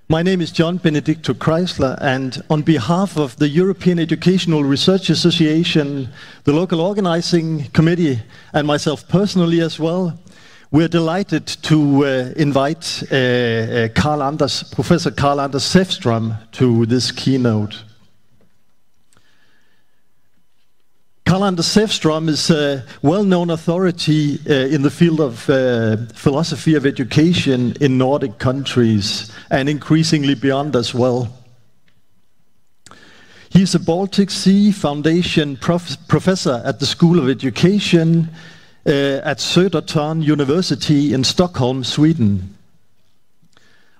My name is John Benedicto Kreisler, and on behalf of the European Educational Research Association, the local organizing committee, and myself personally as well, we're delighted to invite Professor Karl-Anders Säfström to this keynote. Karl-Anders Säfström is a well-known authority in the field of philosophy of education in Nordic countries and increasingly beyond as well. He's a Baltic Sea Foundation professor at the School of Education at Södertörn University in Stockholm, Sweden.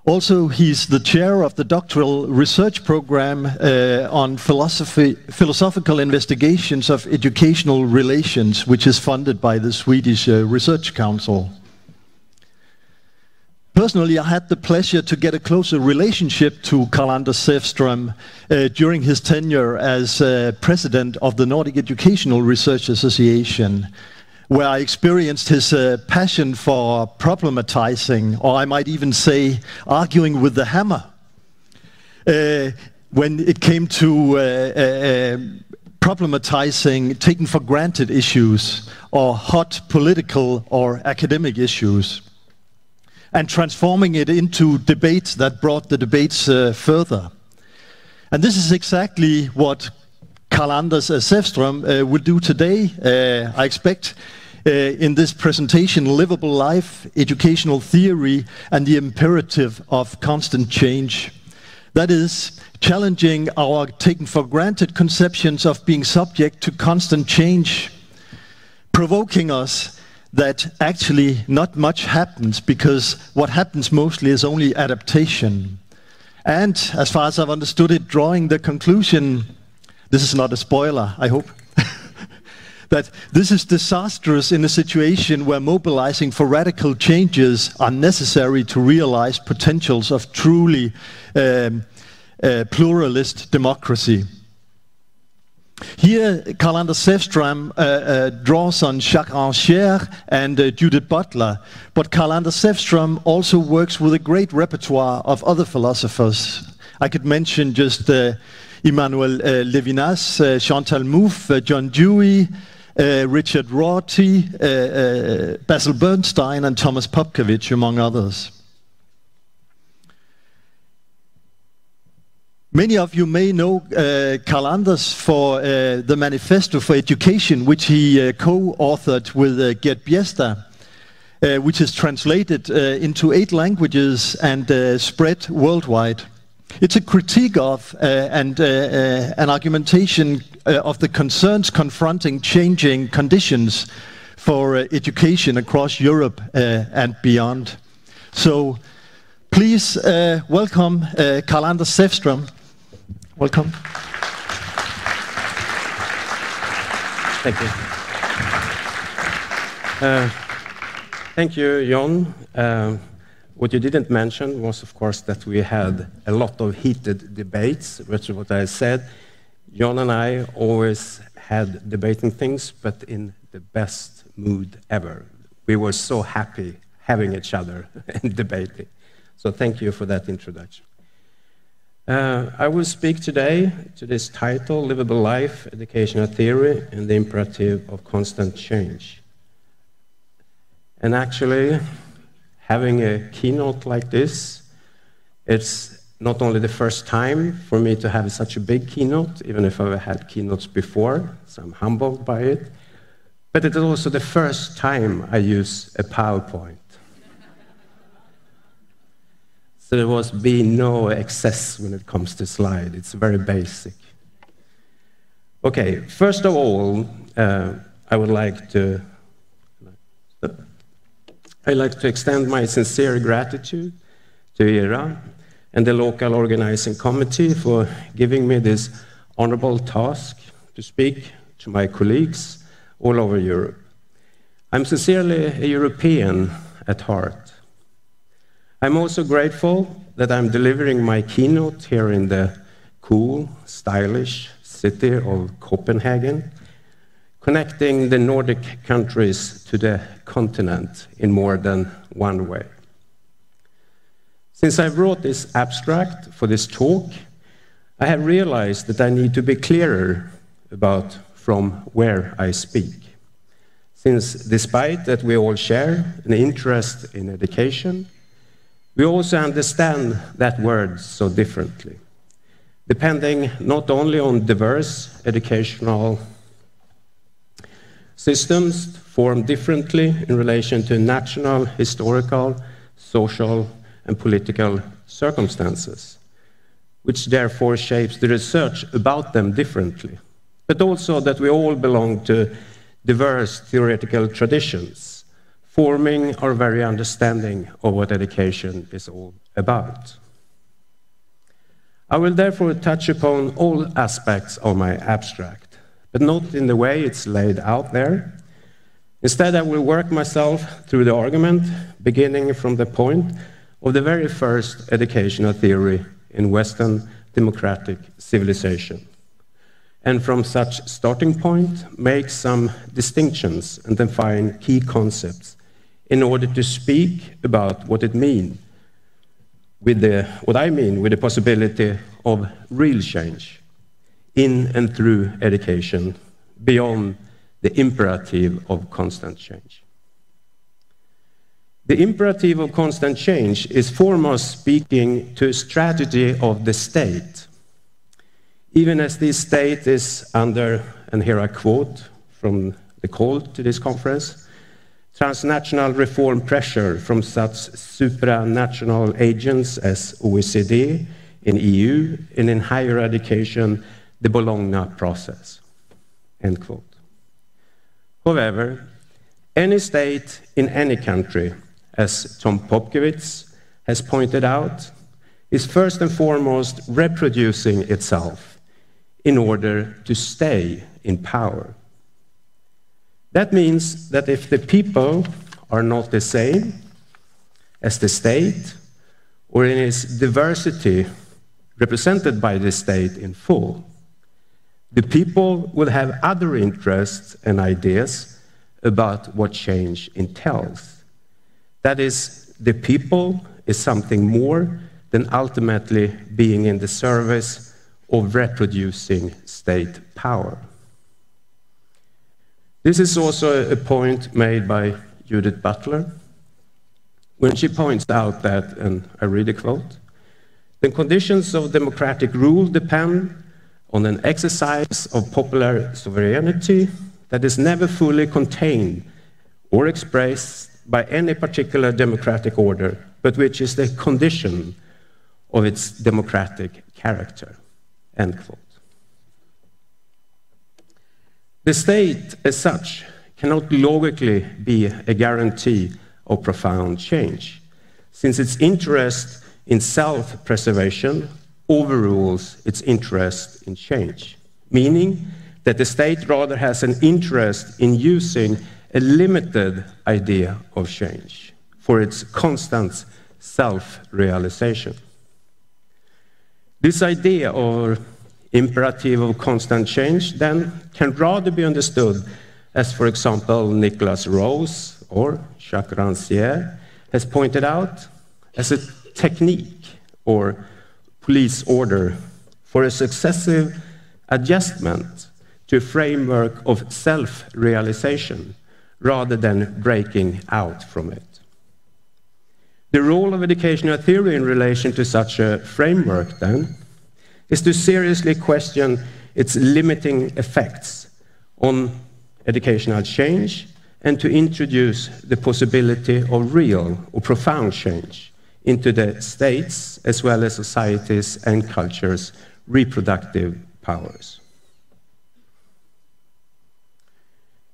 Also, he's the chair of the doctoral research program on philosophical investigations of educational relations, which is funded by the Swedish Research Council. Personally, I had the pleasure to get a closer relationship to Karl-Anders Säfström during his tenure as president of the Nordic Educational Research Association, where I experienced his passion for problematizing, or I might even say arguing with the hammer, when it came to problematizing taken for granted issues or hot political or academic issues, and transforming it into debates that brought the debates further. And this is exactly what Karl-Anders Säfström will do today. I expect in this presentation, Livable Life, Educational Theory, and the Imperative of Constant Change. That is, challenging our taken for granted conceptions of being subject to constant change, provoking us that actually not much happens, because what happens mostly is only adaptation. And as far as I've understood it, drawing the conclusion, this is not a spoiler, I hope, that this is disastrous in a situation where mobilizing for radical changes are necessary to realize potentials of truly pluralist democracy. Here, Karl-Anders Säfström draws on Jacques Rancière and Judith Butler, but Karl-Anders Säfström also works with a great repertoire of other philosophers. I could mention just Emmanuel Levinas, Chantal Mouffe, John Dewey, Richard Rorty, Basil Bernstein, and Thomas Popkevich, among others. Many of you may know Karl-Anders for the Manifesto for Education, which he co-authored with Gert Bjesta, which is translated into 8 languages and spread worldwide. It's a critique of and an argumentation of the concerns confronting changing conditions for education across Europe and beyond. So please welcome Karl-Anders Säfström. Welcome. Thank you. Thank you, John. What you didn't mention was, of course, that we had a lot of heated debates, which is what I said. John and I always had debating things, but in the best mood ever. We were so happy having each other and debating. So thank you for that introduction. I will speak today to this title, Livable Life, Educational Theory, and the Imperative of Constant Change. And actually, having a keynote like this, it's not only the first time for me to have such a big keynote, even if I've had keynotes before, so I'm humbled by it, but it is also the first time I use a PowerPoint. So there was be no excess when it comes to slide. It's very basic. Okay, first of all, I would like to extend my sincere gratitude to EERA and the local organizing committee for giving me this honorable task to speak to my colleagues all over Europe. I'm sincerely a European at heart. I'm also grateful that I'm delivering my keynote here in the cool, stylish city of Copenhagen, connecting the Nordic countries to the continent in more than one way. Since I wrote this abstract for this talk, I have realized that I need to be clearer about from where I speak. Since despite that we all share an interest in education, we also understand that word so differently, depending not only on diverse educational systems formed differently in relation to national, historical, social, and political circumstances, which therefore shapes the research about them differently, but also that we all belong to diverse theoretical traditions, forming our very understanding of what education is all about. I will therefore touch upon all aspects of my abstract, but not in the way it's laid out there. Instead, I will work myself through the argument, beginning from the point of the very first educational theory in Western democratic civilization, and from such starting point, make some distinctions and define key concepts in order to speak about what it means what I mean with the possibility of real change in and through education beyond the imperative of constant change. The imperative of constant change is foremost speaking to a strategy of the state, even as this state is under, and here I quote from the call to this conference, transnational reform pressure from such supranational agents as OECD, in EU, and in higher education, the Bologna process, end quote. However, any state in any country, as Tom Popkiewicz has pointed out, is first and foremost reproducing itself in order to stay in power. That means that if the people are not the same as the state, or in its diversity represented by the state in full, the people will have other interests and ideas about what change entails. That is, the people is something more than ultimately being in the service of reproducing state power. This is also a point made by Judith Butler when she points out that, and I read a quote, "The conditions of democratic rule depend on an exercise of popular sovereignty that is never fully contained or expressed by any particular democratic order, but which is the condition of its democratic character," end quote. The state, as such, cannot logically be a guarantee of profound change, since its interest in self-preservation overrules its interest in change, meaning that the state rather has an interest in using a limited idea of change for its constant self-realization. This idea or imperative of constant change then can rather be understood as, for example, Nicholas Rose or Jacques Rancière has pointed out, as a technique or police order for a successive adjustment to a framework of self-realization rather than breaking out from it. The role of educational theory in relation to such a framework, then, is to seriously question its limiting effects on educational change and to introduce the possibility of real or profound change into the state's as well as society's and culture's reproductive powers.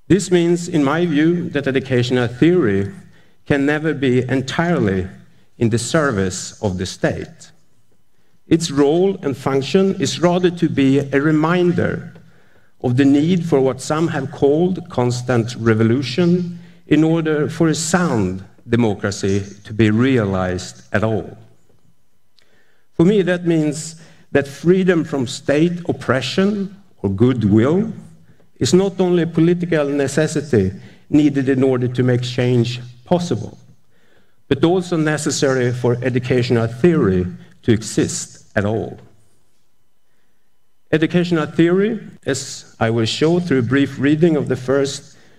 This means, in my view, that educational theory can never be entirely in the service of the state. Its role and function is rather to be a reminder of the need for what some have called constant revolution in order for a sound democracy to be realized at all. For me, that means that freedom from state oppression or goodwill is not only a political necessity needed in order to make change possible, but also necessary for educational theory to exist at all. Educational theory, as I will show through a brief reading of the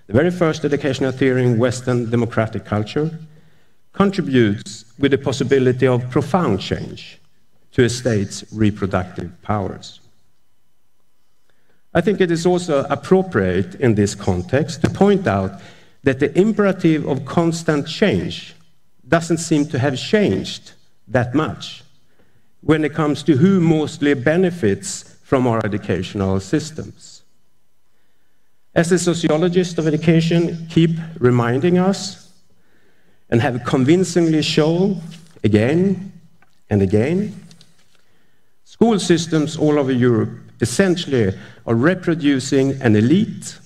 very first educational theory in Western democratic culture, contributes with the possibility of profound change to a state's reproductive powers. I think it is also appropriate in this context to point out that the imperative of constant change doesn't seem to have changed that much when it comes to who mostly benefits from our educational systems. As the sociologists of education keep reminding us and have convincingly shown again and again, school systems all over Europe essentially are reproducing an elite,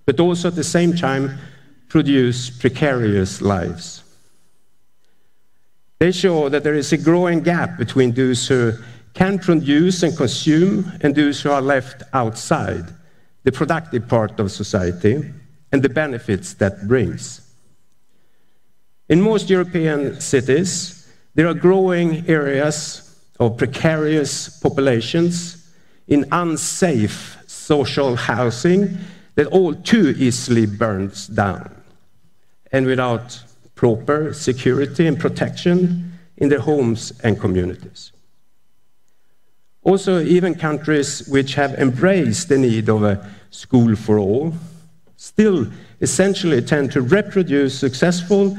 but also at the same time produce precarious lives. They show that there is a growing gap between those who can produce and consume and those who are left outside the productive part of society and the benefits that brings. In most European cities, there are growing areas of precarious populations in unsafe social housing that all too easily burns down, and without proper security and protection in their homes and communities. Also, even countries which have embraced the need of a school for all still essentially tend to reproduce successful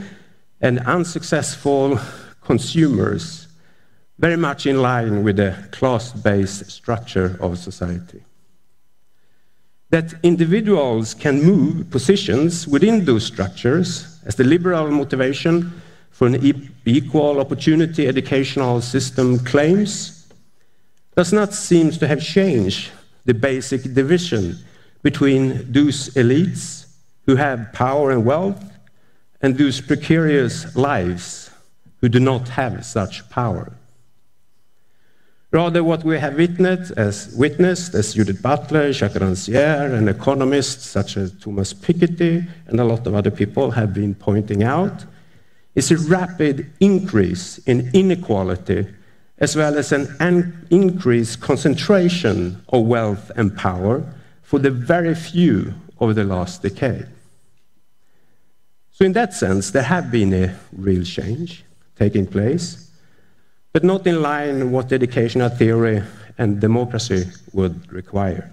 and unsuccessful consumers, very much in line with the class-based structure of society. That individuals can move positions within those structures, as the liberal motivation for an equal opportunity educational system claims, does not seem to have changed the basic division between those elites who have power and wealth and those precarious lives who do not have such power. Rather, what we have witnessed, as Judith Butler, Jacques Rancière, and economists such as Thomas Piketty and a lot of other people have been pointing out, is a rapid increase in inequality as well as an increased concentration of wealth and power for the very few over the last decade. So in that sense, there have been a real change taking place, but not in line with what educational theory and democracy would require,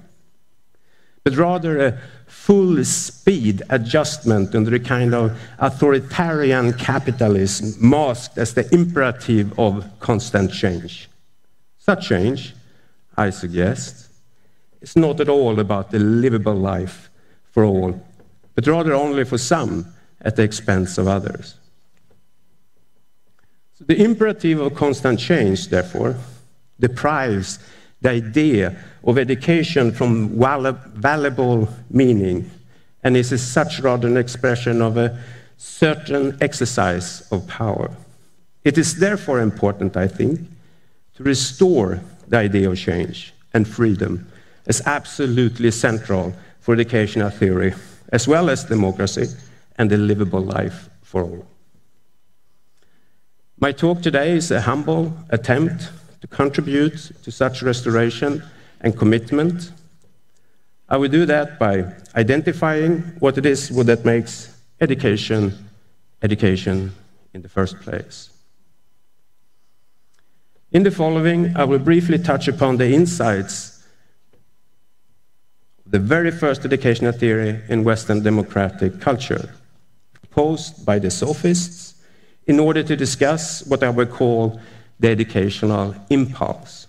but rather a full-speed adjustment under a kind of authoritarian capitalism masked as the imperative of constant change. Such change, I suggest, is not at all about a livable life for all, but rather only for some at the expense of others. So the imperative of constant change, therefore, deprives the idea of education from valuable meaning, and is as such rather an expression of a certain exercise of power. It is therefore important, I think, to restore the idea of change and freedom as absolutely central for educational theory, as well as democracy and a livable life for all. My talk today is a humble attempt to contribute to such restoration and commitment. I will do that by identifying what it is that makes education in the first place. In the following, I will briefly touch upon the insights of the very first educational theory in Western democratic culture, proposed by the sophists, in order to discuss what I would call the educational impulse,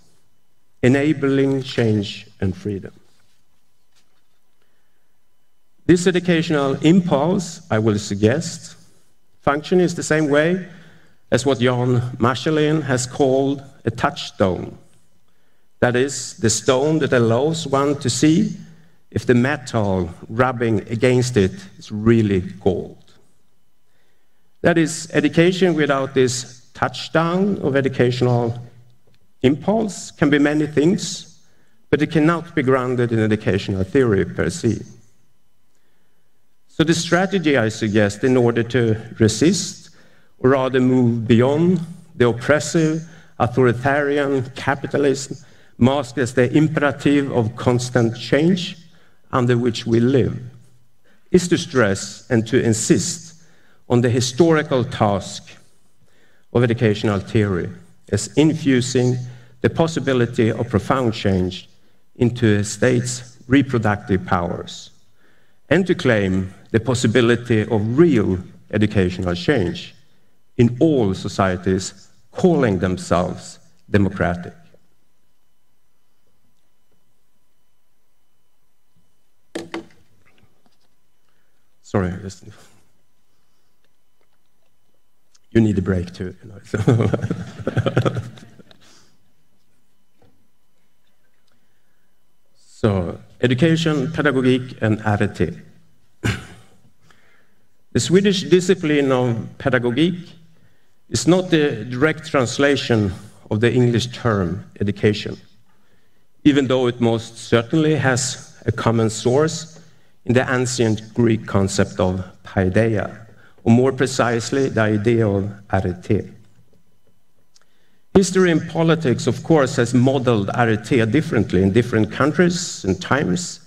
enabling change and freedom. This educational impulse, I will suggest, functions the same way as what Jan Marcellin has called a touchstone. That is, the stone that allows one to see if the metal rubbing against it is really gold. That is, education without this touchdown of educational impulse can be many things, but it cannot be grounded in educational theory per se. So the strategy I suggest in order to resist, or rather move beyond the oppressive, authoritarian capitalism masked as the imperative of constant change under which we live, is to stress and to insist on the historical task of educational theory as infusing the possibility of profound change into a state's reproductive powers, and to claim the possibility of real educational change in all societies calling themselves democratic. Sorry, you need a break too. You know, So, education, pedagogik, and RT. The Swedish discipline of pedagogik is not the direct translation of the English term education, even though it most certainly has a common source in the ancient Greek concept of paideia, or more precisely, the idea of arete. History and politics, of course, has modeled arete differently in different countries and times,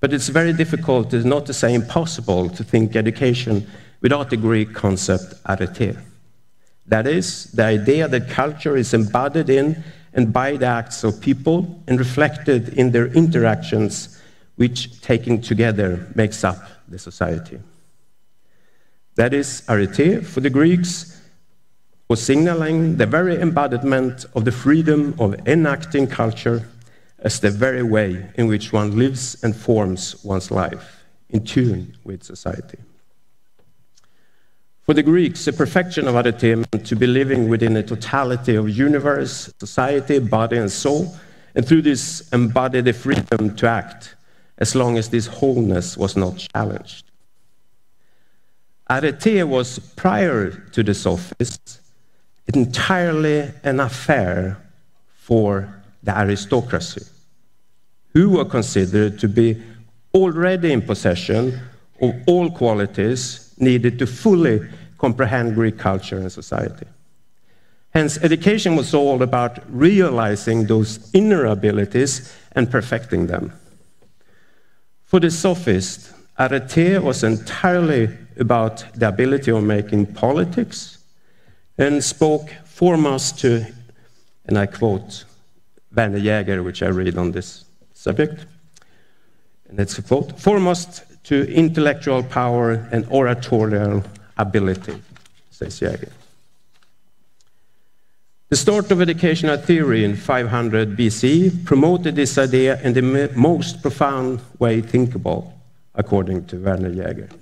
but it's very difficult, if not to say impossible, to think education without the Greek concept arete. That is, the idea that culture is embodied in and by the acts of people and reflected in their interactions, which, taken together, makes up the society. That is, arete, for the Greeks, was signaling the very embodiment of the freedom of enacting culture as the very way in which one lives and forms one's life, in tune with society. For the Greeks, the perfection of arete meant to be living within a totality of universe, society, body, and soul, and through this embody the freedom to act, as long as this wholeness was not challenged. Arete was, prior to the sophists, entirely an affair for the aristocracy, who were considered to be already in possession of all qualities needed to fully comprehend Greek culture and society. Hence, education was all about realizing those inner abilities and perfecting them. For the sophists, arete was entirely about the ability of making politics, and spoke foremost to, and I quote, Werner Jäger, which I read on this subject, and it's a quote, foremost to intellectual power and oratorial ability, says Jäger. The start of educational theory in 500 BC promoted this idea in the most profound way thinkable, according to Werner Jäger.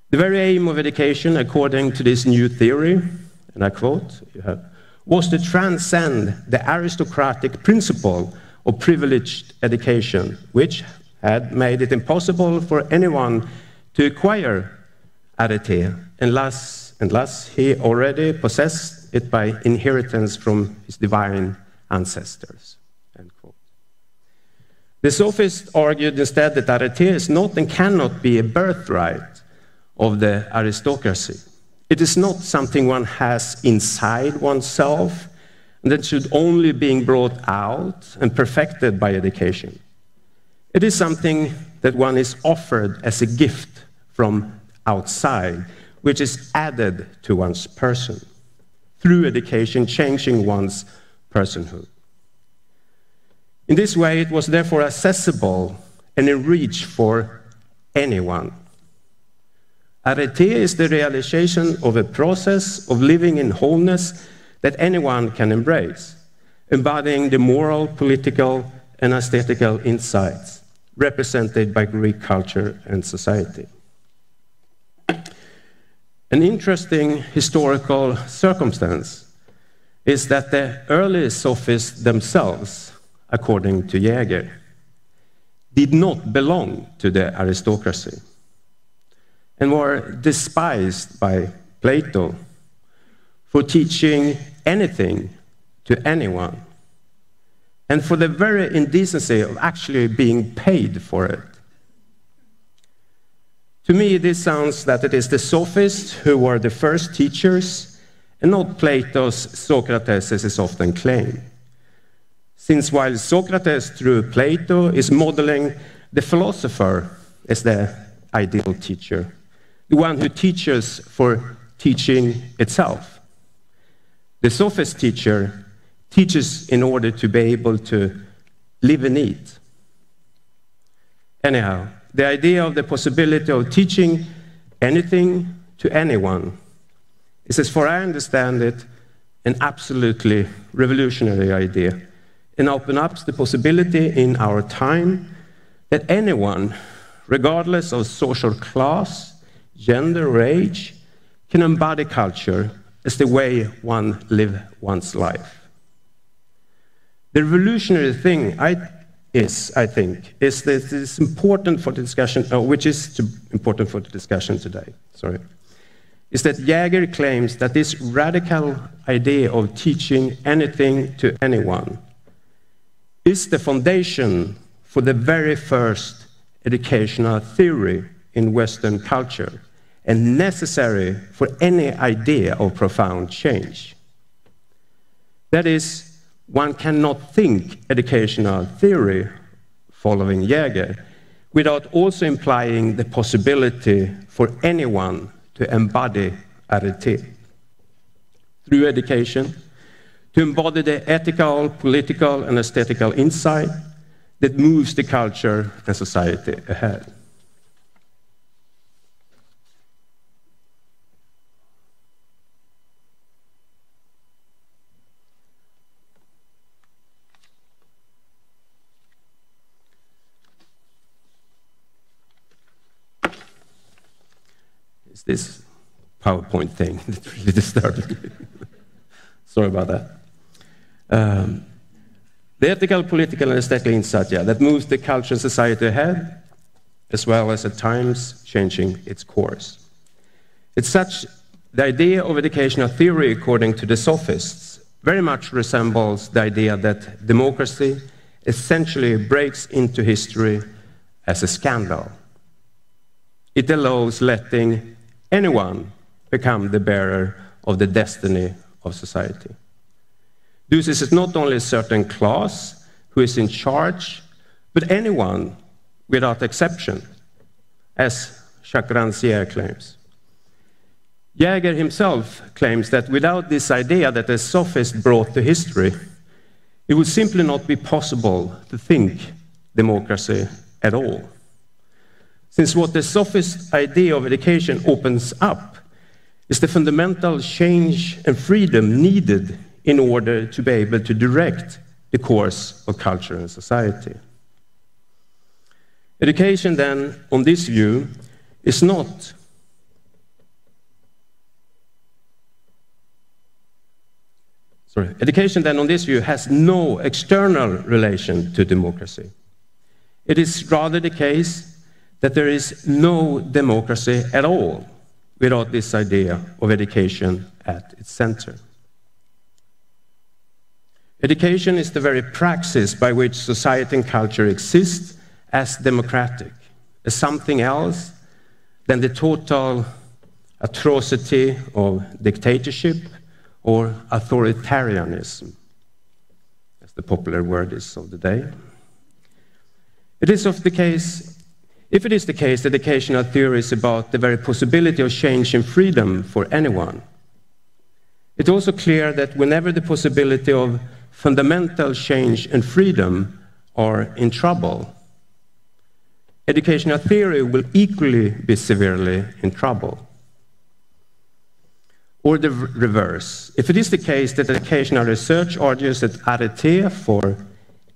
The very aim of education, according to this new theory, and I quote, was to transcend the aristocratic principle of privileged education, which had made it impossible for anyone to acquire arete, unless he already possessed it by inheritance from his divine ancestors. End quote. The sophists argued instead that arete is not and cannot be a birthright of the aristocracy. It is not something one has inside oneself, and that should only be brought out and perfected by education. It is something that one is offered as a gift from outside, which is added to one's person, through education changing one's personhood. In this way, it was therefore accessible and in reach for anyone. Arete is the realization of a process of living in wholeness that anyone can embrace, embodying the moral, political, and aesthetical insights represented by Greek culture and society. An interesting historical circumstance is that the early sophists themselves, according to Jäger, did not belong to the aristocracy. and were despised by Plato for teaching anything to anyone, and for the very indecency of actually being paid for it. To me, this sounds that it is the sophists who were the first teachers, and not Plato's Socrates, as is often claimed. Since while Socrates, through Plato, is modeling the philosopher as the ideal teacher, the one who teaches for teaching itself. The sophist teacher teaches in order to be able to live and eat. Anyhow, the idea of the possibility of teaching anything to anyone is, as far as I understand it, an absolutely revolutionary idea, and opens up the possibility in our time that anyone, regardless of social class, gender, or age, can embody culture as the way one lives one's life. The revolutionary thing, I think, is that it's important for the discussion, important for the discussion today, is that Jäger claims that this radical idea of teaching anything to anyone is the foundation for the very first educational theory in Western culture, and necessary for any idea of profound change. That is, one cannot think educational theory, following Jäger, without also implying the possibility for anyone to embody arete. Through education, to embody the ethical, political, and aesthetical insight that moves the culture and society ahead. This PowerPoint thing that really disturbed me. Sorry about that. The ethical, political, and aesthetic insight, that moves the culture and society ahead, as well as at times changing its course. It's such, the idea of educational theory, according to the sophists, very much resembles the idea that democracy essentially breaks into history as a scandal. It allows letting anyone become the bearer of the destiny of society. This is not only a certain class who is in charge, but anyone without exception, as Jacques Rancière claims. Jäger himself claims that without this idea that the sophist brought to history, it would simply not be possible to think democracy at all. Since what the sophist idea of education opens up is the fundamental change and freedom needed in order to be able to direct the course of culture and society. Education, then, on this view, is not Education, then, on this view, has no external relation to democracy. It is rather the case that there is no democracy at all without this idea of education at its center. Education is the very praxis by which society and culture exist as democratic, as something else than the total atrocity of dictatorship or authoritarianism, as the popular word is of the day. If it is the case, educational theory is about the very possibility of change and freedom for anyone. It's also clear that whenever the possibility of fundamental change and freedom are in trouble, educational theory will equally be severely in trouble. Or the reverse. If it is the case that educational research argues that arete for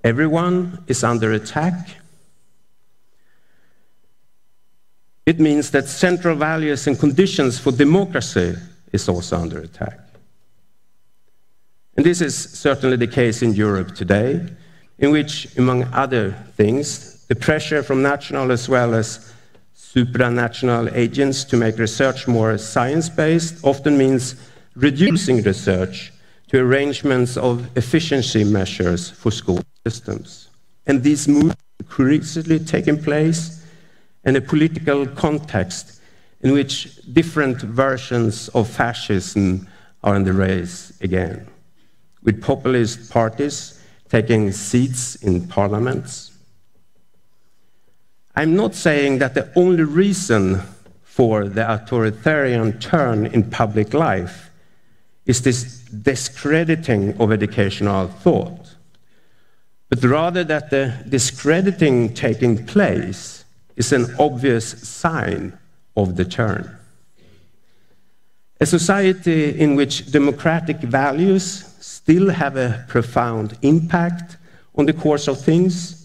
everyone is under attack, it means that central values and conditions for democracy is also under attack. And this is certainly the case in Europe today, in which, among other things, the pressure from national as well as supranational agents to make research more science-based often means reducing research to arrangements of efficiency measures for school systems. And these moves are increasingly taking place in a political context in which different versions of fascism are in the race again, with populist parties taking seats in parliaments. I'm not saying that the only reason for the authoritarian turn in public life is this discrediting of educational thought, but rather that the discrediting taking place is an obvious sign of the turn. A society in which democratic values still have a profound impact on the course of things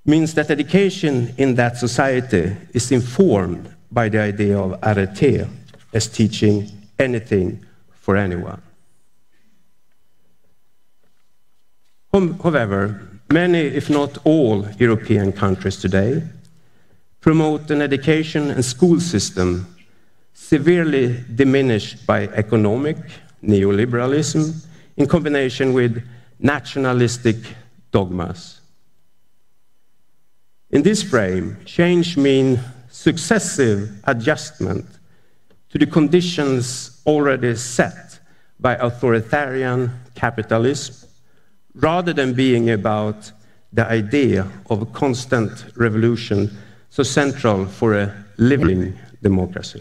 means that education in that society is informed by the idea of arete as teaching anything for anyone. However, many, if not all, European countries today promote an education and school system severely diminished by economic neoliberalism in combination with nationalistic dogmas. In this frame, change means successive adjustment to the conditions already set by authoritarian capitalism, rather than being about the idea of a constant revolution so central for a living democracy.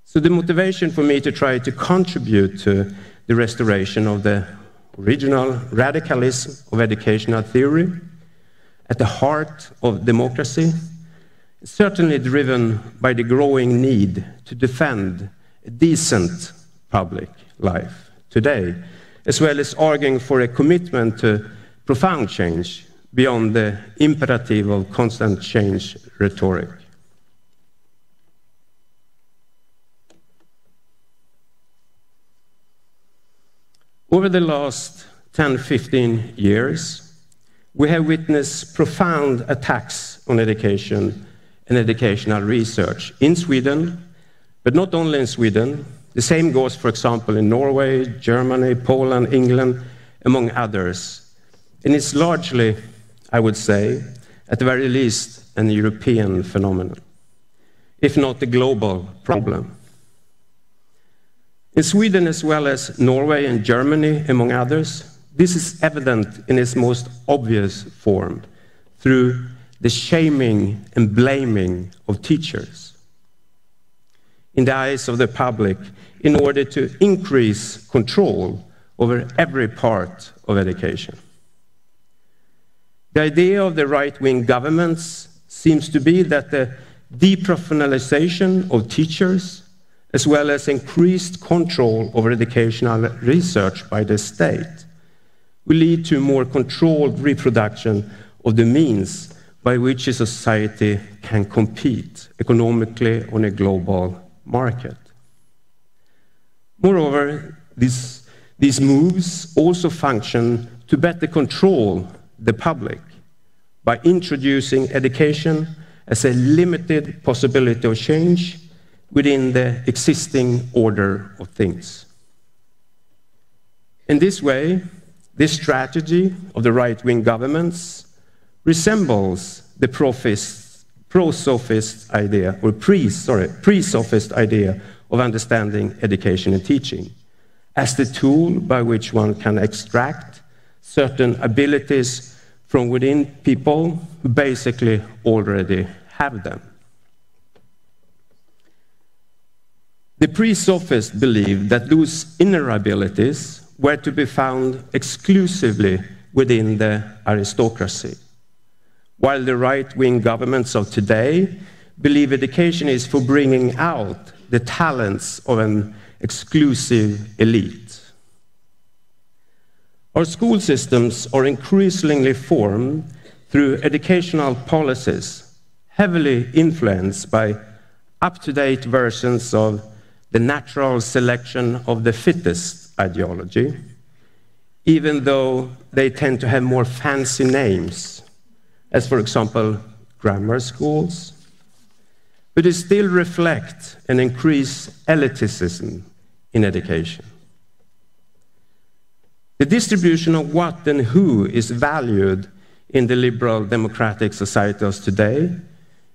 So the motivation for me to try to contribute to the restoration of the original radicalism of educational theory at the heart of democracy is certainly driven by the growing need to defend a decent public life today, as well as arguing for a commitment to profound change beyond the imperative of constant change rhetoric. Over the last 10-15 years, we have witnessed profound attacks on education and educational research in Sweden, but not only in Sweden. The same goes, for example, in Norway, Germany, Poland, England, among others. And it's largely, I would say, at the very least, an European phenomenon, if not a global problem. In Sweden, as well as Norway and Germany, among others, this is evident in its most obvious form, through the shaming and blaming of teachers in the eyes of the public in order to increase control over every part of education. The idea of the right-wing governments seems to be that the deprofessionalization of teachers, as well as increased control over educational research by the state, will lead to more controlled reproduction of the means by which a society can compete economically on a global market. Moreover, these moves also function to better control the public by introducing education as a limited possibility of change within the existing order of things. In this way, this strategy of the right-wing governments resembles the pre-sophist idea of understanding education and teaching as the tool by which one can extract certain abilities from within people who basically already have them. The pre-sophists believed that those inner abilities were to be found exclusively within the aristocracy, while the right-wing governments of today believe education is for bringing out the talents of an exclusive elite. Our school systems are increasingly formed through educational policies heavily influenced by up-to-date versions of the natural selection of the fittest ideology, even though they tend to have more fancy names, as for example, grammar schools, but it still reflects an increased elitism in education. The distribution of what and who is valued in the liberal democratic societies today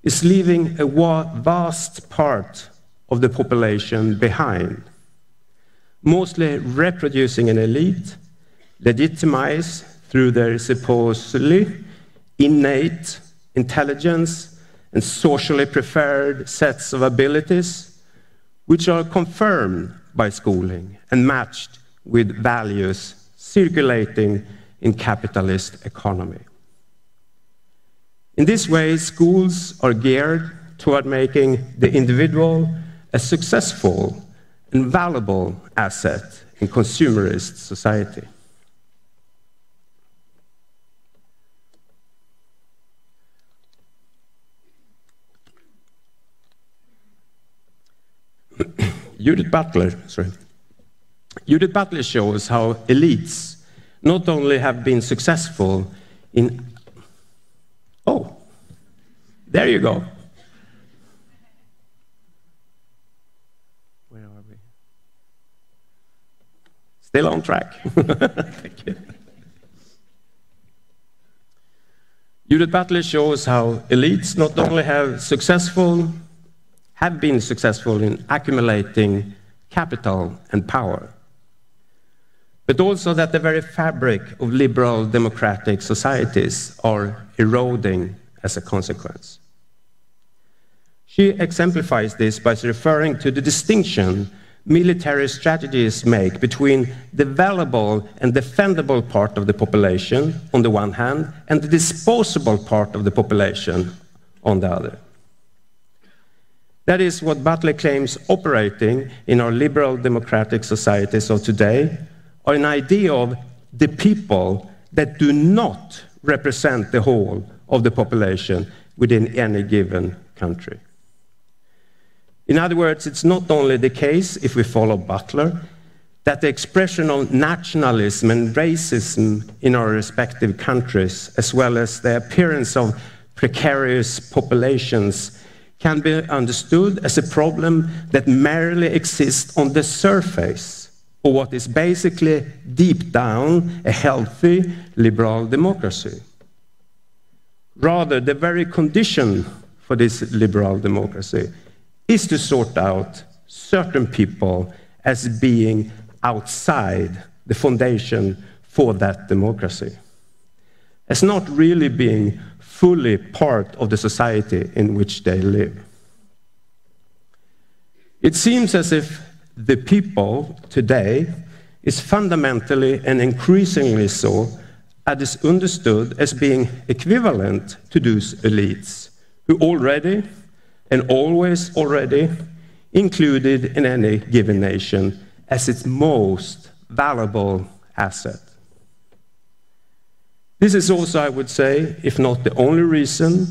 is leaving a vast part of the population behind, mostly reproducing an elite, legitimized through their supposedly innate intelligence and socially preferred sets of abilities, which are confirmed by schooling and matched with values circulating in capitalist economy. In this way, schools are geared toward making the individual a successful and valuable asset in consumerist society. Judith Butler shows how elites not only have been successful in... Oh, there you go. Where are we? Still on track. Thank you. Judith Butler shows how elites not only have been successful in accumulating capital and power, but also that the very fabric of liberal democratic societies are eroding as a consequence. She exemplifies this by referring to the distinction military strategies make between the valuable and defendable part of the population on the one hand, and the disposable part of the population on the other. That is what Butler claims operating in our liberal democratic societies of today, are an idea of the people that do not represent the whole of the population within any given country. In other words, it's not only the case, if we follow Butler, that the expression of nationalism and racism in our respective countries, as well as the appearance of precarious populations, can be understood as a problem that merely exists on the surface of what is basically deep down a healthy liberal democracy. Rather, the very condition for this liberal democracy is to sort out certain people as being outside the foundation for that democracy, as not really being fully part of the society in which they live. It seems as if the people today is fundamentally and increasingly so is understood as being equivalent to those elites who already and always already included in any given nation as its most valuable asset. This is also, I would say, if not the only reason,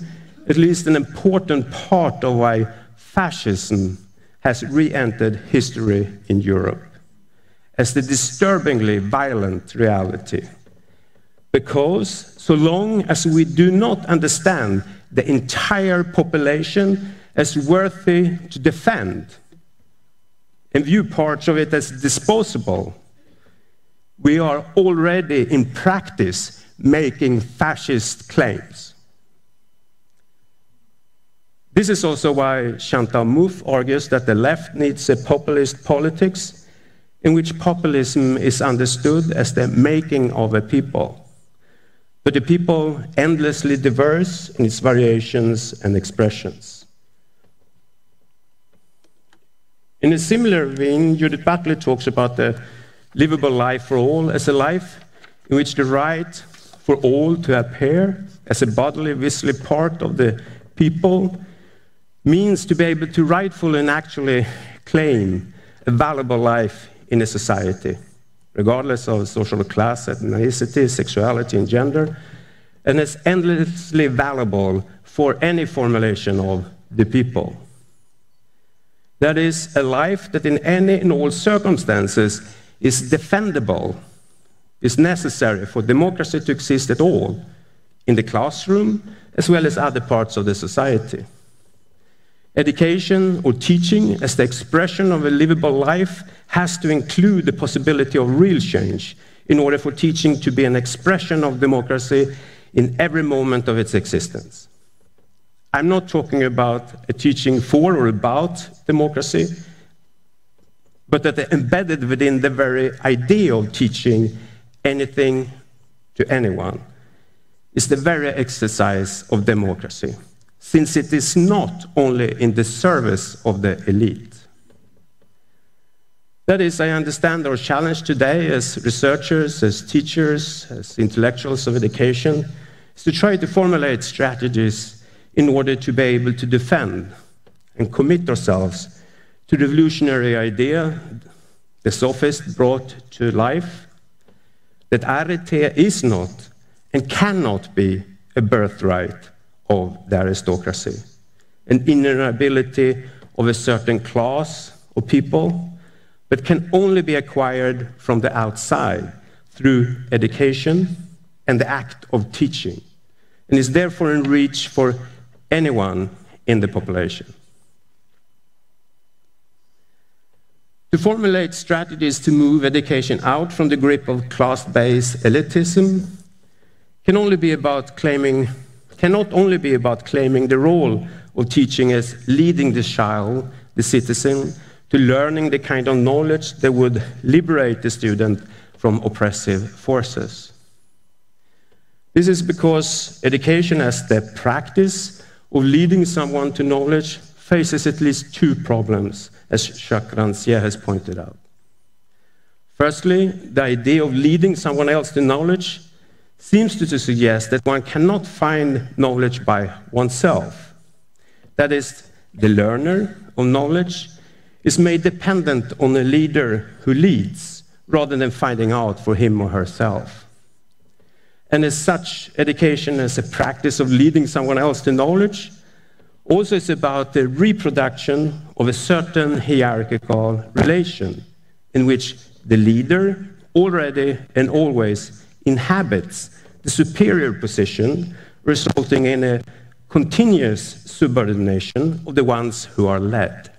at least an important part of why fascism has re-entered history in Europe as the disturbingly violent reality. Because so long as we do not understand the entire population as worthy to defend and view parts of it as disposable, we are already in practice making fascist claims. This is also why Chantal Mouffe argues that the left needs a populist politics in which populism is understood as the making of a people, but the people endlessly diverse in its variations and expressions. In a similar vein, Judith Butler talks about the livable life for all as a life in which the right for all to appear as a bodily, visibly part of the people means to be able to rightfully and actually claim a valuable life in a society, regardless of social class, ethnicity, sexuality, and gender, and is endlessly valuable for any formulation of the people. That is a life that in any and all circumstances is defendable, is necessary for democracy to exist at all, in the classroom, as well as other parts of the society. Education or teaching as the expression of a livable life has to include the possibility of real change in order for teaching to be an expression of democracy in every moment of its existence. I'm not talking about a teaching for or about democracy, but that embedded within the very idea of teaching anything to anyone is the very exercise of democracy, since it is not only in the service of the elite. That is, I understand our challenge today as researchers, as teachers, as intellectuals of education, is to try to formulate strategies in order to be able to defend and commit ourselves to the revolutionary idea the sophist brought to life, that arete is not and cannot be a birthright of the aristocracy, an inner ability of a certain class of people, but can only be acquired from the outside through education and the act of teaching, and is therefore in reach for anyone in the population. To formulate strategies to move education out from the grip of class-based elitism cannot only be about claiming the role of teaching as leading the child, the citizen, to learning the kind of knowledge that would liberate the student from oppressive forces. This is because education as the practice of leading someone to knowledge faces at least two problems, as Jacques Rancière has pointed out. Firstly, the idea of leading someone else to knowledge seems to suggest that one cannot find knowledge by oneself. That is, the learner of knowledge is made dependent on a leader who leads, rather than finding out for him or herself. And as such, education as a practice of leading someone else to knowledge also is about the reproduction of a certain hierarchical relation in which the leader already and always inhabits the superior position, resulting in a continuous subordination of the ones who are led,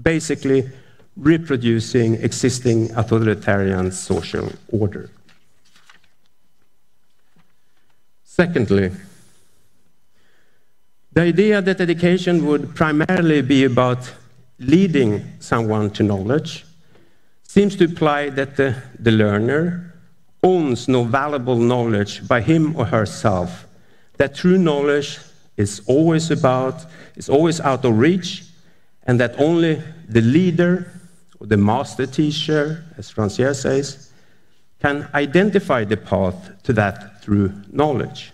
basically reproducing existing authoritarian social order. Secondly, the idea that education would primarily be about leading someone to knowledge seems to imply that the learner owns no valuable knowledge by him or herself, that true knowledge is always out of reach, and that only the leader or the master teacher, as Rancière says, can identify the path to that through knowledge.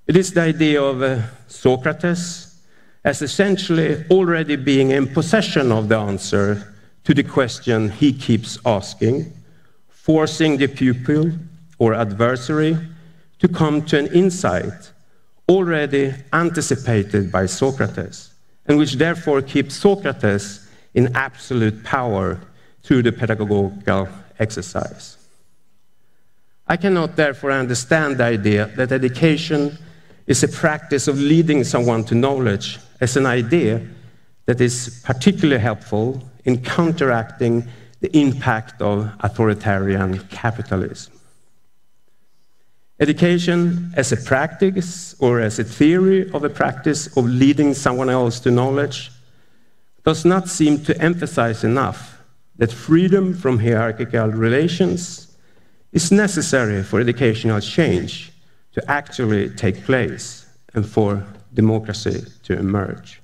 It is the idea of Socrates as essentially already being in possession of the answer to the question he keeps asking, forcing the pupil or adversary to come to an insight already anticipated by Socrates, and which therefore keeps Socrates in absolute power through the pedagogical exercise. I cannot therefore understand the idea that education is a practice of leading someone to knowledge as an idea that is particularly helpful in counteracting the impact of authoritarian capitalism. Education as a practice or as a theory of a practice of leading someone else to knowledge does not seem to emphasize enough that freedom from hierarchical relations is necessary for educational change to actually take place and for democracy to emerge.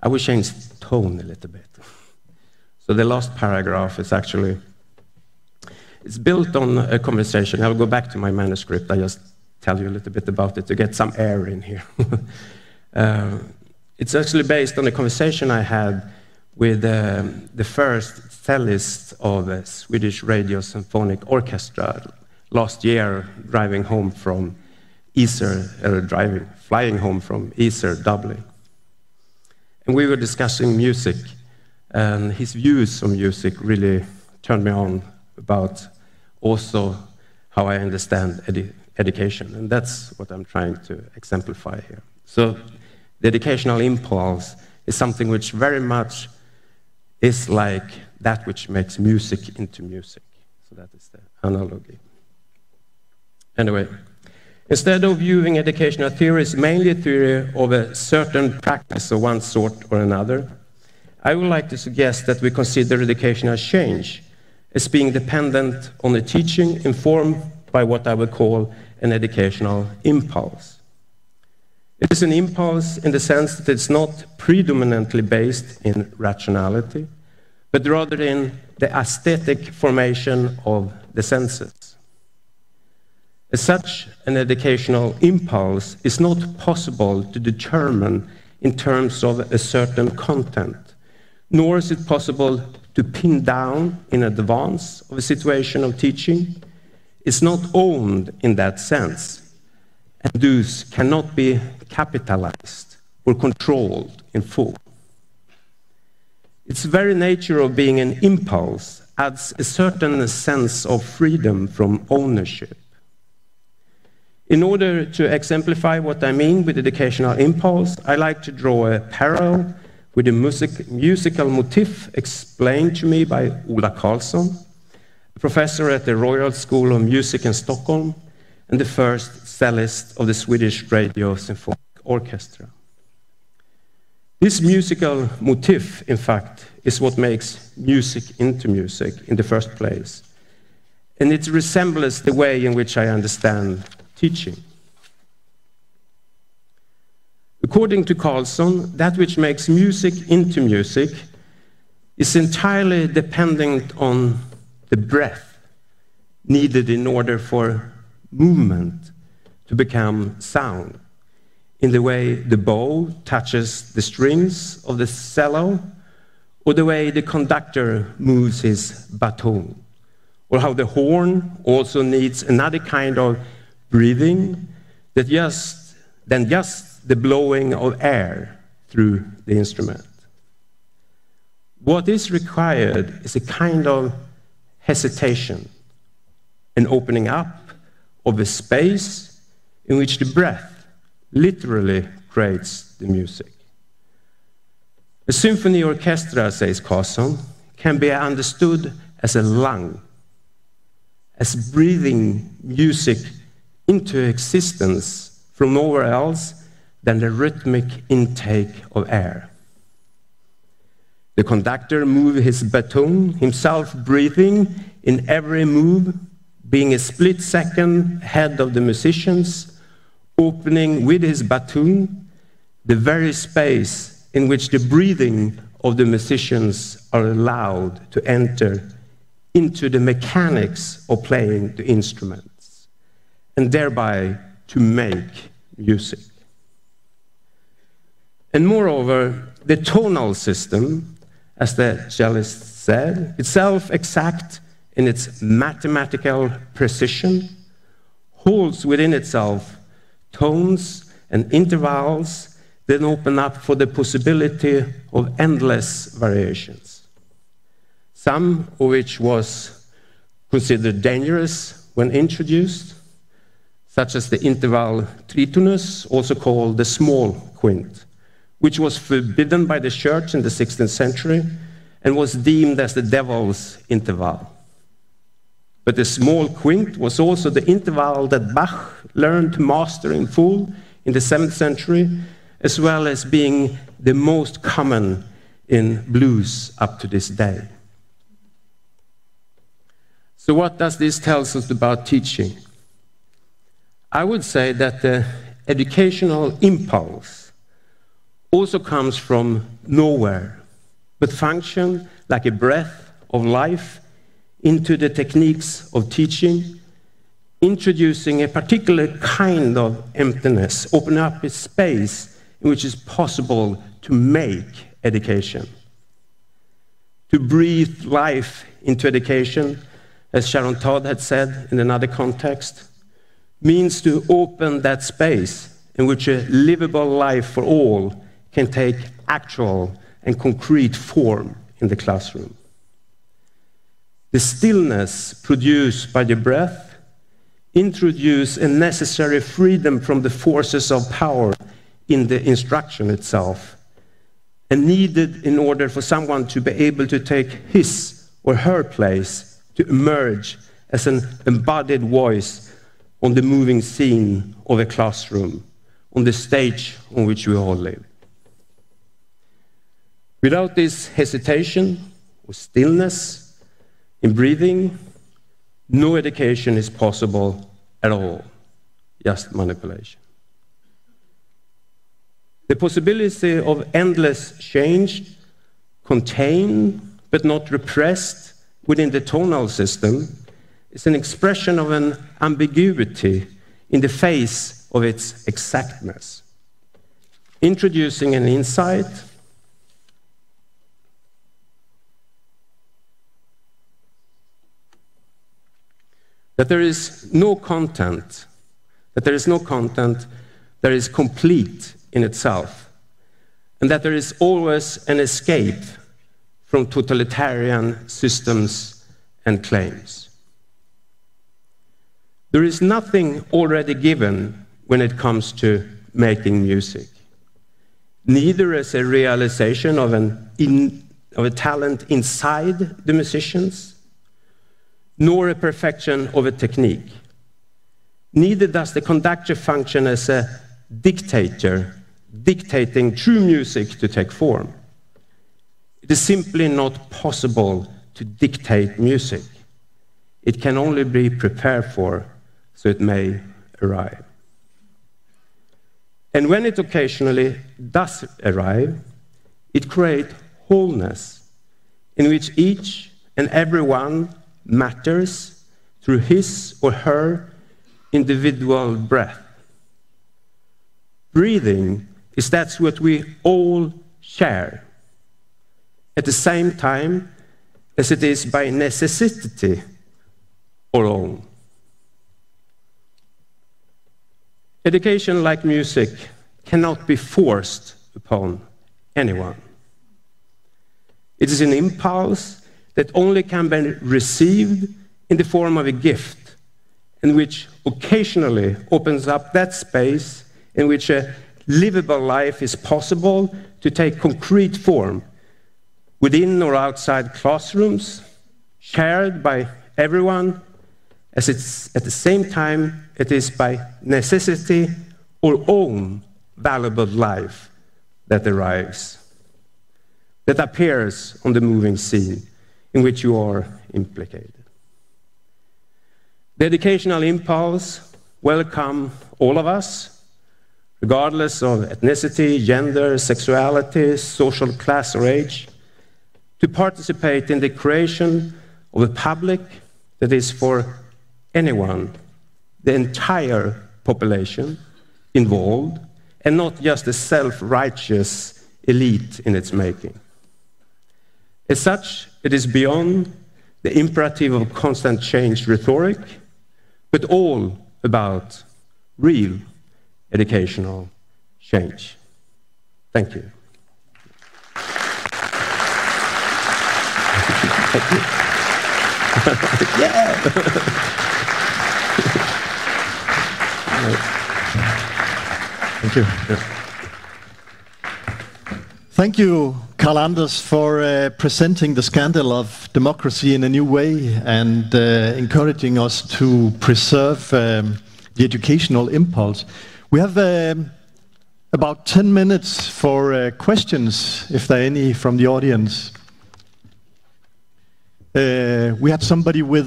I will change tone a little bit. So the last paragraph is actually, it's built on a conversation. I'll go back to my manuscript. I just tell you a little bit about it to get some air in here. It's actually based on a conversation I had with the first cellist of a Swedish Radio Symphonic Orchestra last year, driving home from flying home from EERA, Dublin. And we were discussing music, and his views on music really turned me on about also how I understand education, and that's what I'm trying to exemplify here. So the educational impulse is something which very much is like that which makes music into music. So that is the analogy. Anyway, instead of viewing educational theory as mainly a theory of a certain practice of one sort or another, I would like to suggest that we consider educational change as being dependent on the teaching informed by what I would call an educational impulse. It is an impulse in the sense that it's not predominantly based in rationality, but rather in the aesthetic formation of the senses. As such, an educational impulse is not possible to determine in terms of a certain content, nor is it possible to pin down in advance of a situation of teaching. It's not owned in that sense, and thus cannot be capitalized or controlled in full. Its very nature of being an impulse adds a certain sense of freedom from ownership. In order to exemplify what I mean with educational impulse, I like to draw a parallel with a musical motif explained to me by Ola Karlsson, a professor at the Royal School of Music in Stockholm and the first cellist of the Swedish Radio Symphonic Orchestra. This musical motif, in fact, is what makes music into music in the first place, and it resembles the way in which I understand teaching. According to Karlsson, that which makes music into music is entirely dependent on the breath needed in order for movement to become sound, in the way the bow touches the strings of the cello, or the way the conductor moves his baton, or how the horn also needs another kind of breathing than just the blowing of air through the instrument. What is required is a kind of hesitation, an opening up of a space in which the breath literally creates the music. A symphony orchestra, says Karlsson, can be understood as a lung, as breathing music into existence from nowhere else than the rhythmic intake of air. The conductor moves his baton, himself breathing in every move, being a split second ahead of the musicians, opening with his baton the very space in which the breathing of the musicians are allowed to enter into the mechanics of playing the instruments, and thereby to make music. And moreover, the tonal system, as the cellist said, itself exact in its mathematical precision, holds within itself tones and intervals that open up for the possibility of endless variations, some of which was considered dangerous when introduced, such as the interval tritonus, also called the small quint, which was forbidden by the church in the 16th century and was deemed as the devil's interval. But the small quint was also the interval that Bach learned to master in full in the 7th century, as well as being the most common in blues up to this day. So what does this tell us about teaching? I would say that the educational impulse also comes from nowhere, but functions like a breath of life into the techniques of teaching, introducing a particular kind of emptiness, opening up a space in which it's possible to make education, to breathe life into education, as Sharon Todd had said in another context, means to open that space in which a livable life for all can take actual and concrete form in the classroom. The stillness produced by the breath introduces a necessary freedom from the forces of power in the instruction itself, and needed in order for someone to be able to take his or her place to emerge as an embodied voice on the moving scene of a classroom, on the stage on which we all live. Without this hesitation or stillness in breathing, no education is possible at all, just manipulation. The possibility of endless change, contained but not repressed within the tonal system, is an expression of an ambiguity in the face of its exactness, introducing an insight that there is no content that is complete in itself, and that there is always an escape from totalitarian systems and claims. There is nothing already given when it comes to making music, neither as a realization of a talent inside the musicians, nor a perfection of a technique. Neither does the conductor function as a dictator, dictating true music to take form. It is simply not possible to dictate music. It can only be prepared for, so it may arrive. And when it occasionally does arrive, it creates wholeness, in which each and every one matters through his or her individual breath. Breathing is that's what we all share, at the same time as it is by necessity our own. Education, like music, cannot be forced upon anyone. It is an impulse that only can be received in the form of a gift, and which occasionally opens up that space in which a livable life is possible to take concrete form within or outside classrooms, shared by everyone, as it's at the same time it is by necessity or own valuable life that arrives, that appears on the moving scene in which you are implicated. The educational impulse welcomes all of us, regardless of ethnicity, gender, sexuality, social class, or age, to participate in the creation of a public that is for anyone, the entire population involved, and not just a self-righteous elite in its making. As such, it is beyond the imperative of constant change rhetoric, but all about real educational change. Thank you. Thank you. Yeah. Thank you. Thank you, Karl Anders, for presenting the scandal of democracy in a new way and encouraging us to preserve the educational impulse. We have about 10 minutes for questions, if there are any from the audience. We had somebody with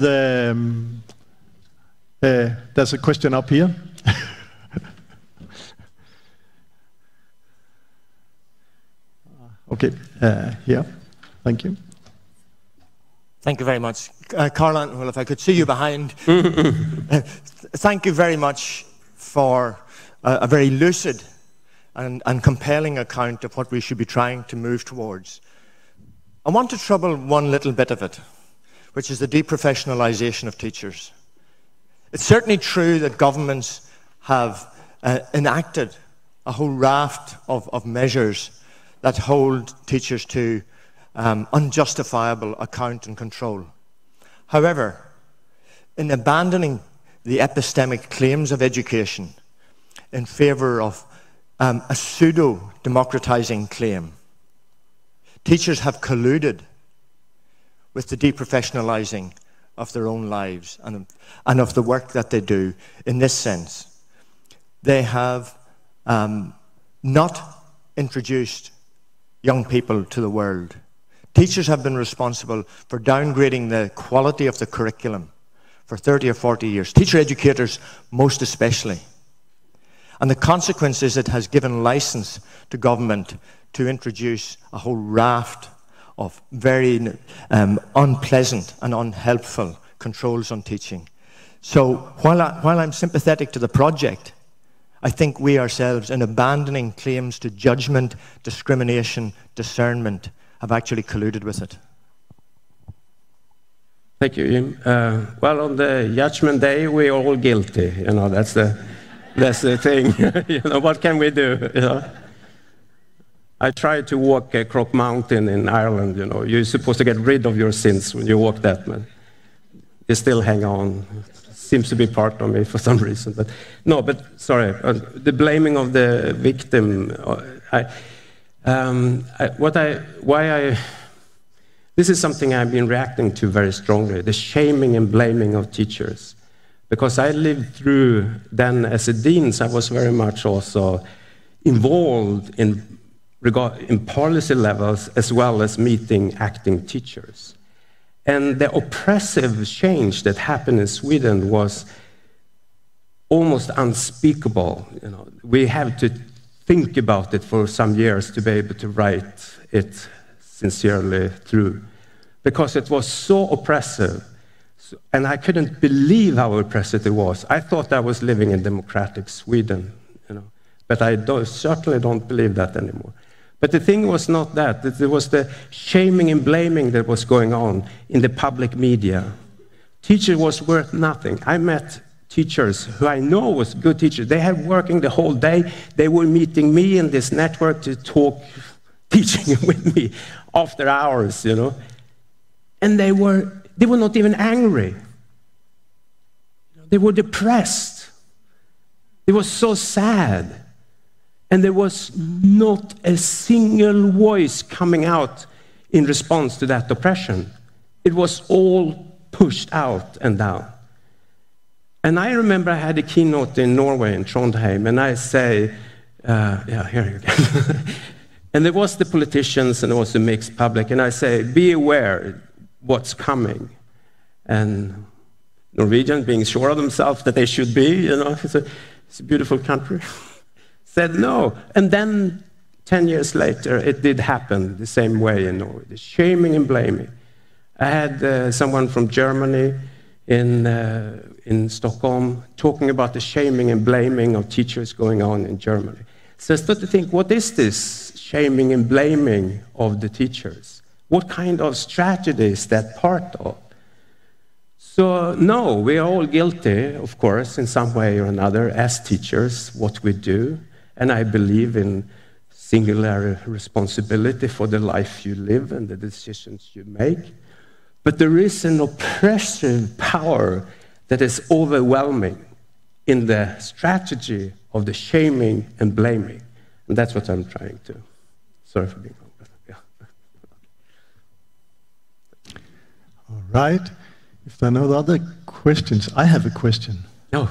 there's a question up here. Okay, here. Thank you. Thank you very much. Karl, well, if I could see you behind. Thank you very much for a very lucid and compelling account of what we should be trying to move towards. I want to trouble one little bit of it, which is the deprofessionalization of teachers. It's certainly true that governments have enacted a whole raft of measures that hold teachers to unjustifiable account and control. However, in abandoning the epistemic claims of education in favour of a pseudo-democratising claim, teachers have colluded with the deprofessionalising of their own lives and of the work that they do. In this sense, they have not introduced young people to the world. Teachers have been responsible for downgrading the quality of the curriculum for 30 or 40 years. Teacher educators most especially. And the consequence is it has given license to government to introduce a whole raft of very unpleasant and unhelpful controls on teaching. So while I'm sympathetic to the project, I think we ourselves, in abandoning claims to judgment, discrimination, discernment, have actually colluded with it. Thank you, Jim. Well, on the Judgment Day, we're all guilty. You know, that's the thing. You know, what can we do? You know? I tried to walk Croc Mountain in Ireland. You know, you're supposed to get rid of your sins when you walk that, but you still hang on. Seems to be part of me for some reason. But no, but sorry, the blaming of the victim. This is something I've been reacting to very strongly, the shaming and blaming of teachers. Because I lived through, then as a dean, I was very much also involved in policy levels as well as meeting acting teachers. And the oppressive change that happened in Sweden was almost unspeakable. You know, we have to think about it for some years to be able to write it sincerely through, because it was so oppressive, and I couldn't believe how oppressive it was. I thought I was living in democratic Sweden, you know, but I certainly don't believe that anymore. But the thing was not that. It was the shaming and blaming that was going on in the public media. Teacher was worth nothing. I met teachers who I know was good teachers. They had working the whole day. They were meeting me in this network to talk teaching with me after hours, you know. And they were not even angry. They were depressed. They were so sad. And there was not a single voice coming out in response to that oppression. It was all pushed out and down. And I remember I had a keynote in Norway, in Trondheim, and I say, here you go. And there was the politicians and there was the mixed public, and I say, be aware what's coming. And Norwegians, being sure of themselves that they should be, you know, it's a beautiful country, said no. And then 10 years later, it did happen the same way in Norway, the shaming and blaming. I had someone from Germany in Stockholm talking about the shaming and blaming of teachers going on in Germany. So I started to think, what is this shaming and blaming of the teachers? What kind of strategy is that part of? So no, we are all guilty, of course, in some way or another, as teachers, what we do. And I believe in singular responsibility for the life you live and the decisions you make. But there is an oppressive power that is overwhelming in the strategy of the shaming and blaming. And that's what I'm trying to. Sorry for being long. Yeah. All right. If there are no other questions, I have a question. No.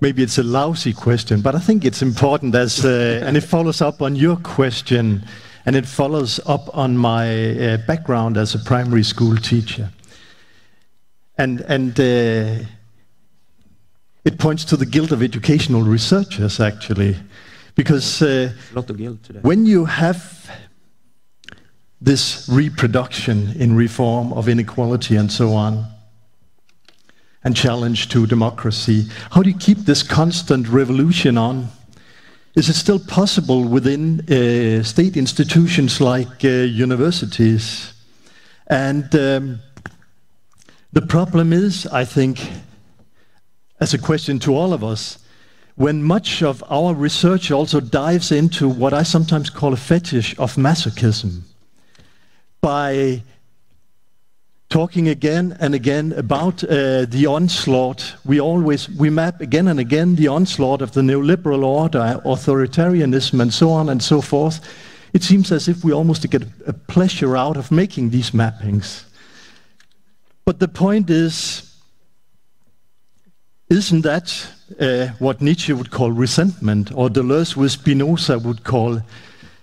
Maybe it's a lousy question, but I think it's important as, and it follows up on your question, and it follows up on my background as a primary school teacher. And it points to the guilt of educational researchers, actually, because a lot of guilt today. When you have this reproduction in reform of inequality and so on, and challenge to democracy, how do you keep this constant revolution on? Is it still possible within state institutions like universities? And the problem is, I think, as a question to all of us, when much of our research also dives into what I sometimes call a fetish of masochism, by talking again and again about the onslaught, we map again and again the onslaught of the neoliberal order, authoritarianism, and so on and so forth. It seems as if we almost get a pleasure out of making these mappings. But the point is, isn't that what Nietzsche would call resentment, or Deleuze with Spinoza would call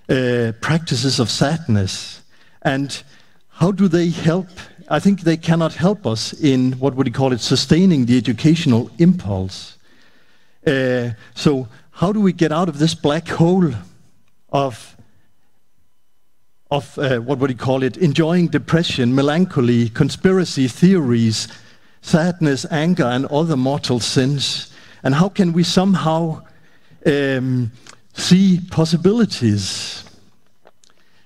practices of sadness? And how do they help? I think they cannot help us in, what would you call it, sustaining the educational impulse. So how do we get out of this black hole of what would you call it, enjoying depression, melancholy, conspiracy theories, sadness, anger, and other mortal sins? And how can we somehow see possibilities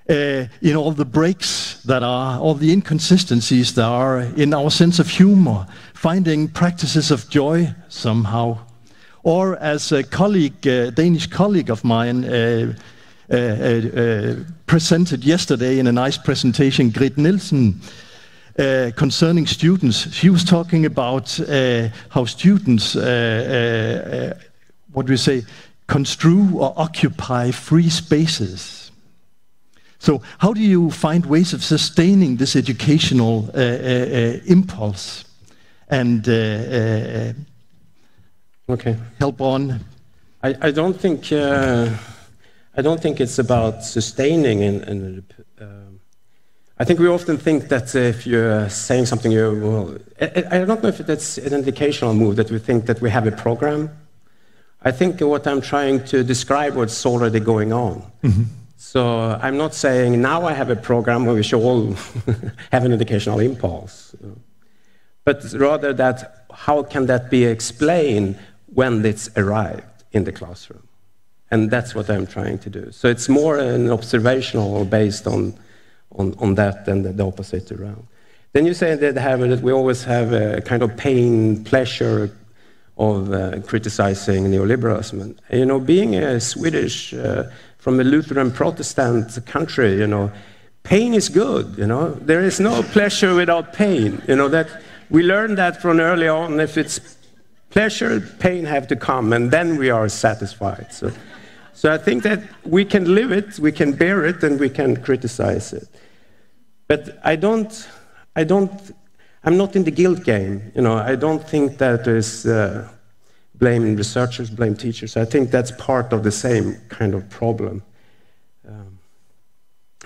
in all the breaks that are, all the inconsistencies that are in our sense of humor, finding practices of joy somehow? Or as a colleague, Danish colleague of mine, presented yesterday in a nice presentation, Grit Nielsen, concerning students. She was talking about how students, what do we say, construe or occupy free spaces. So how do you find ways of sustaining this educational impulse and help on? I don't think it's about sustaining. I think we often think that if you're saying something, I don't know if that's an educational move, that we think that we have a program. I think what I'm trying to describe what's already going on. Mm-hmm. So I'm not saying now I have a program where we should all have an educational impulse, but rather that how can that be explained when it's arrived in the classroom? And that's what I'm trying to do. So it's more an observational based on that than the opposite around. Then you say that we always have a kind of pain, pleasure of criticizing neoliberalism. And, being a Swedish, from a Lutheran Protestant country, pain is good, There is no pleasure without pain, that we learned that from early on. If it's pleasure, pain have to come, and then we are satisfied. So I think that we can live it, we can bear it, and we can criticize it. But I'm not in the guilt game. I don't think that there's blame researchers, blame teachers. I think that's part of the same kind of problem.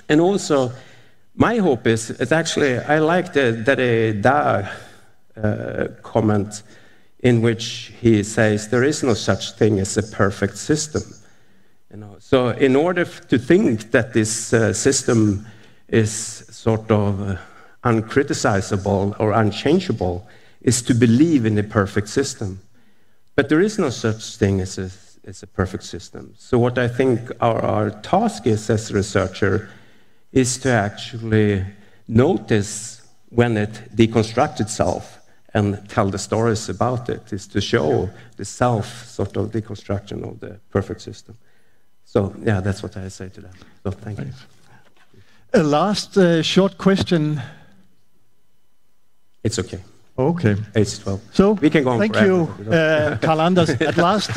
And also, my hope is actually, I like the Derrida comment in which he says there is no such thing as a perfect system. So in order to think that this system is sort of uncriticizable or unchangeable is to believe in a perfect system. But there is no such thing as a perfect system. So what I think our task is as a researcher is to actually notice when it deconstructs itself and tell the stories about it, is to show the self sort of deconstruction of the perfect system. So, yeah, that's what I say to them. So, thank you. A last short question. It's okay. Okay. 8:12. So, we can go on thank forever. you, Carl Anders. At last,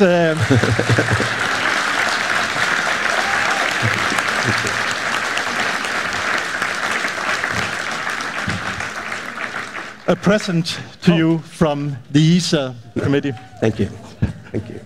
a present to you from the EERA committee. Thank you. Thank you.